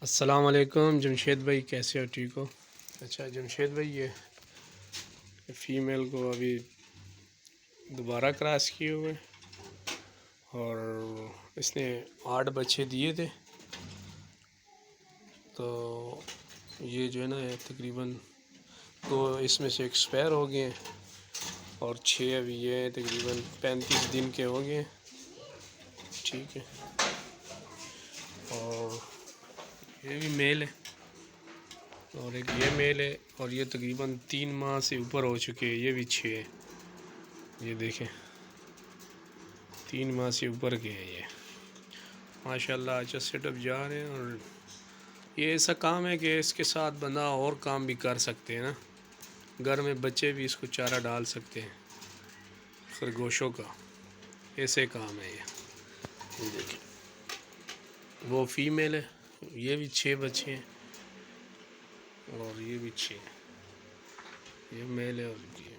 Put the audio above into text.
السلام علیکم جمشید بھائی، کیسے ہو؟ ٹھیک ہو؟ اچھا جمشید بھائی، یہ فیمیل کو ابھی دوبارہ کراس کیے ہوئے اور اس نے 8 بچے دیے تھے، تو یہ جو ہے نا تقریباً 2 اس میں سے ایکسپائر ہو گئے ہیں اور 6 ابھی یہ تقریباً 35 دن کے ہو گئے ہیں۔ ٹھیک ہے، اور یہ بھی میل ہے اور ایک یہ میل ہے، اور یہ تقریباً 3 ماہ سے اوپر ہو چکے ہیں، یہ بھی 6 ہے۔ یہ دیکھیں 3 ماہ سے اوپر کے ہیں، یہ ماشاءاللہ اچھا سیٹ اپ جا رہے ہیں۔ اور یہ ایسا کام ہے کہ اس کے ساتھ بندہ اور کام بھی کر سکتے ہیں نا، گھر میں بچے بھی اس کو چارہ ڈال سکتے ہیں خرگوشوں کا، ایسے کام ہے یہ دیکھیں وہ فیمیل ہے، یہ بھی 6 بچے ہیں اور یہ بھی 6 یہ میل ہے اور یہ